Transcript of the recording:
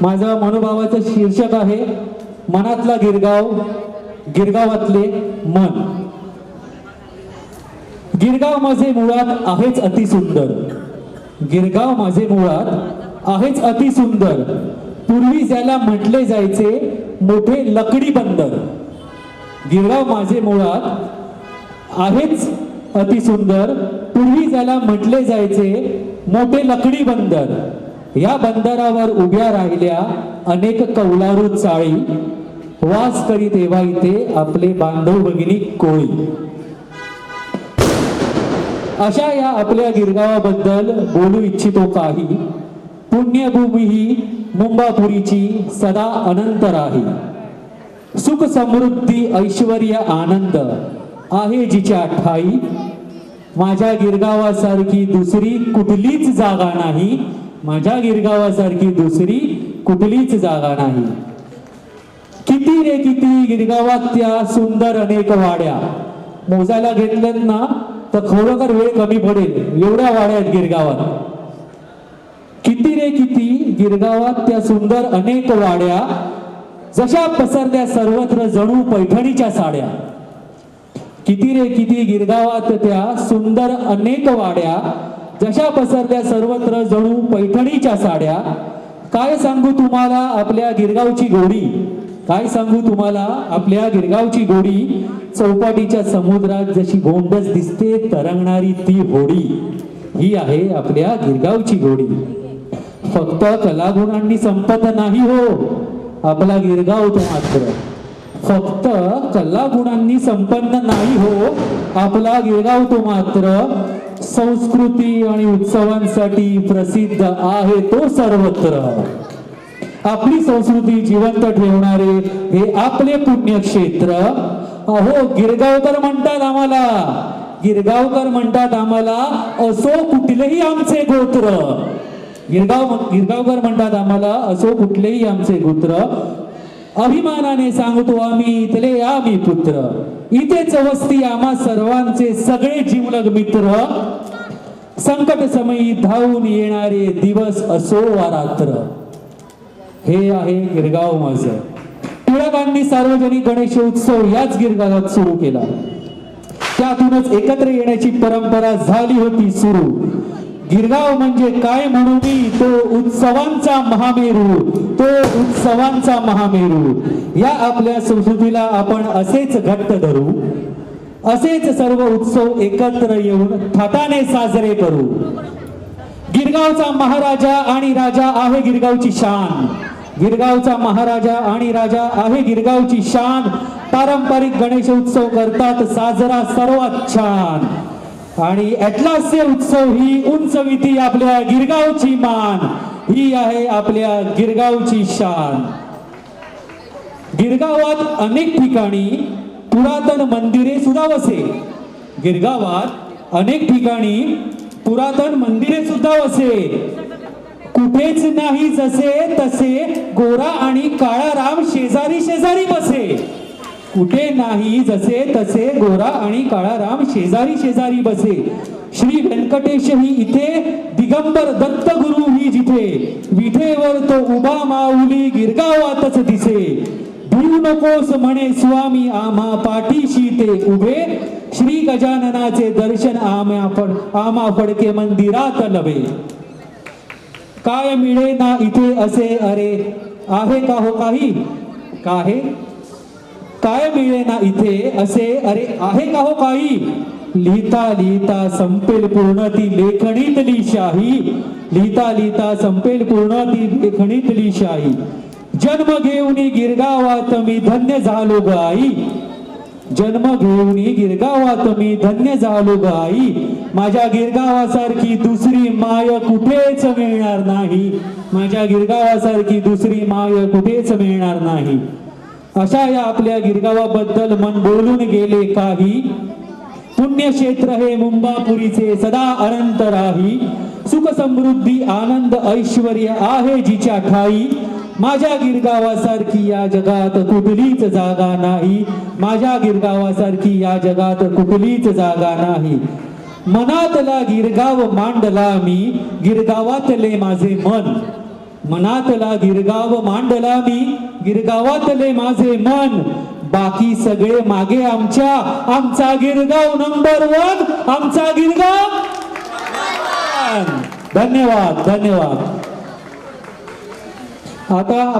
माझं मनोभावाचं शीर्षक आहे मनातला गिरगाव, गिरगावातले मन. गिरगाव माझे मुळात आहेच अतिसुंदर, गिरगाव माझे मुळात आहेच अतिसुंदर. पूर्वी ज्याला म्हटले जायचे मोठे लकडी बंदर. गिरगाव माझे मुळात आहेच अतिसुंदर. पूर्वी ज्याला म्हटले जायचे मोठे लकडी बंदर. या बंदरावर उभ्या राहिल्या अनेक कौलारू चाळी. वास करी तेव्हा इथे आपले बांधव भगिनी कोळी. अशा या आपल्या गिरगावाबद्दल बोलू इच्छितो काही. पुण्यभूमी ही मुंबापुरीची सदा अनंत राही. सुख समृद्धी ऐश्वर्य आनंद आहे जिच्या ठाई. माझ्या गिरगावासारखी दुसरी कुठलीच जागा नाही. माझ्या गिरगावासारखी दुसरी कुठलीच जागा नाही. किती रे किती गिरगावात त्या सुंदर अनेक वाड्या. मोजायला घेतल्यात ना तर खरोखर वेळ कमी पडेल, एवढ्या वाड्या आहेत गिरगावात. किती रे किती गिरगावात त्या सुंदर अनेक वाड्या. जशा पसरल्या सर्वत्र जणू पैठणीच्या साड्या. किती रे किती गिरगावात त्या सुंदर अनेक वाड्या. जशा पसरल्या सर्वत्र जणू पैठणीच्या साड्या. काय सांगू तुम्हाला आपल्या गिरगावची गोडी. काय सांगू तुम्हाला आपल्या गिरगावची गोडी. चौपाटीच्या समुद्रात जशी गोंडस दिसते तरंगणारी ती होडी. ही आहे आपल्या गिरगावची गोडी. फक्त कलागुणांनी संपत नाही हो आपला गिरगाव तो मात्र. फक्त कलागुणांनी संपन्न नाही हो आपला गिरगाव तो मात्र. संस्कृती आणि उत्सवांसाठी प्रसिद्ध आहे तो सर्वत्र. आपली संस्कृती जिवंत ठेवणारे हे आपले पुण्यक्षेत्र. अहो गिरगावकर म्हणतात आम्हाला, गिरगावकर म्हणतात आम्हाला असो कुठलेही आमचे गोत्र. गिरगावकर म्हणतात आम्हाला असो कुठलेही आमचे गोत्र. अभिमानाने सांगतो आम्ही इथले आम्ही पुत्र. इथेच वस्ती आम्हा सर्वांचे सगळे जीवलग मित्र. संकट समयी धावून येणारे दिवस असो वा रात्र. हे आहे गिरगाव माझं. टिळकांनी सार्वजनिक गणेश उत्सव याच गिरगावात सुरू केला. त्यातूनच एकत्र येण्याची परंपरा झाली होती सुरू. गिरगाव म्हणजे काय म्हणू मी, तो उत्सवांचा महामेरू. तो उत्सवांचा महामेरू. या आपल्या संस्कृतीला आपण असेच घट्ट धरू. असेच सर्व उत्सव एकत्र येऊन थाटाने साजरे करू. गिरगावचा महाराजा आणि राजा आहे गिरगावची शान. गिरगावचा महाराजा आणि राजा आहे गिरगावची शान. पारंपरिक गणेश उत्सव करतात साजरा सर्वात छान. आणि अॅटलासचे उत्सव ही उंचविती आपल्या गिरगावची मान. ही आहे आपल्या गिरगावची शान. गिरगावात अनेक ठिकाणी पुरातन मंदिरे सुद्धा वसे. गिरगावात अनेक ठिकाणी पुरातन मंदिरे सुद्धा वसे. कुठेच नाही जसे तसे गोरा आणि काळा राम शेजारी शेजारी बसे. कुठे नाही जसे तसे गोरा आणि काळा राम शेजारी शेजारी बसे. श्री व्यंकटेश ही इथे दिगंबर दत्त गुरु ही जिथे. विठेवर तो उभा माऊली गिरगावातच दिसे. भिवू नकोस म्हणे स्वामी आम्हा पाठीशी ते उभे. श्री गजाननाचे दर्शन आम्हा फडके मंदिरात लभे. काय मिळे ना इथे असे अरे आहे का हो काही. काय मिळे ना इथे असे अरे आहे का हो काही. लिहिता लिहिता संपेल पूर्ण ती लेखणीतली शाही. लिहिता लिहिता संपेल पूर्ण ती लेखणीतली शाही. जन्म घेऊनी गिरगावात मी धन्य झालो ग आई. जन्म घेऊनी गिरगावात मी धन्य झालो ग आई. माझ्या गिरगावासारखी दुसरी माय कुठेच मिळणार नाही. माझ्या गिरगावासारखी दुसरी माय कुठेच मिळणार नाही. अशा या आपल्या गिरगावाबद्दल मन बोलून गेले काही. पुण्यक्षेत्र हे मुंबापुरीचे सदा अनंत राही. सुख समृद्धी आनंद ऐश्वर्य आहे जिच्या ठाई. माझ्या गिरगावासारखी या जगात कुठलीच जागा नाही. माझ्या गिरगावासारखी या जगात कुठलीच जागा नाही. मनातला गिरगाव मांडला मी गिरगावातले माझे मन. मनातला गिरगाव मांडला मी, गिरगावातले माझे मन, बाकी सगळे मागे आमच्या, आमचा गिरगाव नंबर 1, आमचा गिरगाव। धन्यवाद धन्यवाद। आता